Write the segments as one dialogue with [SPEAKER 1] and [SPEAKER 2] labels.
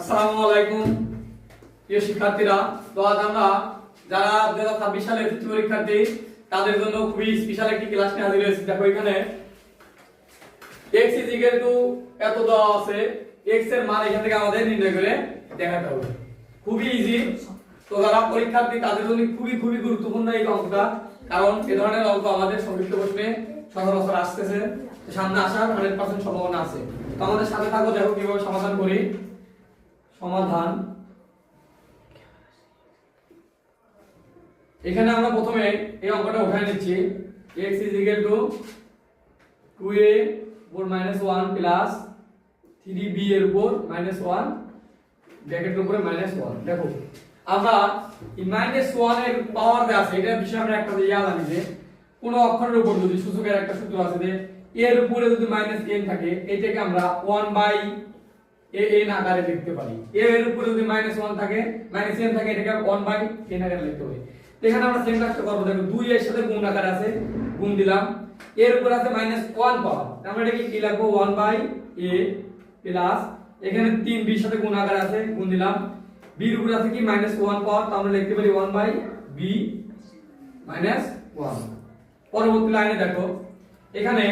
[SPEAKER 1] আসসালামু আলাইকুম প্রিয় শিক্ষার্থীরা। তো আজ আমরা যারা 2026 সালের তৃতীয় পরীক্ষার্থী তাদের জন্য খুবই স্পেশাল একটি ক্লাস নিয়ে হাজির হয়েছি। দেখো এখানে x is equal to এত দেওয়া আছে, x এর মান এখান থেকে আমাদের নির্ণয় করে দেখাতে হবে। খুবই ইজি। তো যারা পরীক্ষার্থী তাদের জন্য খুবই খুবই গুরুত্বপূর্ণ এই অঙ্কটা, কারণ এই ধরনের অঙ্ক আমাদের সংক্ষিপ্ত প্রশ্নে সচরাচর আসতেছে, সামনে আসার 100% সম্ভাবনা আছে। তো আমাদের সাথে থাকো, দেখো কিভাবে সমাধান করি। সমাধান এখানে আমরা প্রথমে এই অঙ্কটা উঠায় নিচ্ছি। x is equal to 2a উপর -1 প্লাস 3b এর উপর -1 ব্র্যাকেটের উপরে -1। দেখো আমরা এই -1 এর পাওয়ার দেয়া আছে, এটা বিষয়ে আমরা একটা ইয়া জানি যে কোন অক্ষরের উপর যদি সূচকের একটা সূত্র আছে যে এর উপরে যদি -n থাকে, এটাকে আমরা 1/n আকারে লিখতে পারি। এর উপরে যদি -1 থাকে, -n থাকে, এটাকে 1/n আকারে লিখতে পারি। এখানে আমরা সেম কাজটা করব। দেখো 2 এর সাথে গুণ আকারে আছে, গুণ দিলাম। এর উপর আছে -1 পাওয়ার, আমরা এটাকে কি লিখবো 1/a প্লাস এখানে 3b এর সাথে গুণ আকারে আছে, গুণ দিলাম। b এর উপর আছে কি -1 পাওয়ার, তো আমরা লিখতে পারি 1/b -1। পরবর্তী লাইনে দেখো এখানে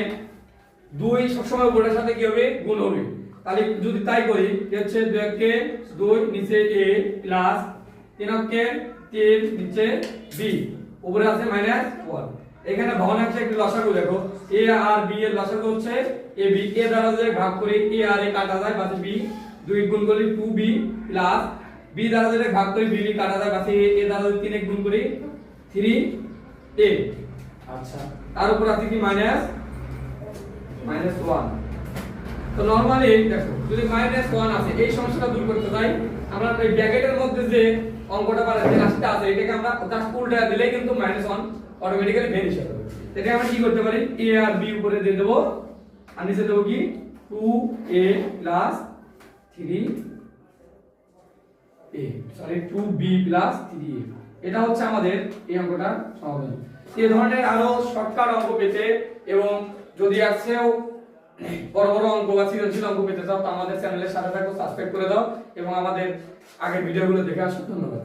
[SPEAKER 1] 2 সবসময় উপরের সাথে কি হবে, গুণ হবে। তাহলে যদি তাই করি, কি হচ্ছে 2 কে 2 নিচে a প্লাস 3 কে 3 নিচে b, উপরে আছে -1। এখানে ভগ্নাংশে একটু লসাগু দেখো, a আর b এর লসাগু হচ্ছে ab। a দ্বারা যদি ভাগ করি a আর a কাটা যায়, বাকি b। 2 গুণ করি 2b প্লাস b দ্বারা যদি ভাগ করি b কাটা যায়, বাকি a দ্বারা যদি 3 গুণ করি 3a। আচ্ছা, তার উপর আছে কি -1। তো নরমালি দেখো যদি -1 আছে, এই সমস্যাটা দূর করতে চাই আমরা এই ব্র্যাকেটের মধ্যে যে অঙ্কটা পারে যে রাশিটা আছে, এটাকে আমরা জাস্ট উল্টা দিলেই কিন্তু -1 অটোমেটিক্যালি ভ্যানিশ হয়ে যাবে। এটা আমরা কি করতে পারি, a আর b উপরে দিয়ে দেব, আর নিচে দেব কি 2a 3a, sorry 2b 3a। এটা হচ্ছে আমাদের এই অঙ্কটার সমাধান। এই ধরনের আরো শর্টকাট অঙ্ক পেতে এবং যদি আছেও বড় বড় অঙ্ক বা সৃজনশীল অঙ্ক পেতে চাও, তো আমাদের চ্যানেলের সাথে থাকো, সাবস্ক্রাইব করে দাও এবং আমাদের আগের ভিডিওগুলো দেখে আসো। ধন্যবাদ।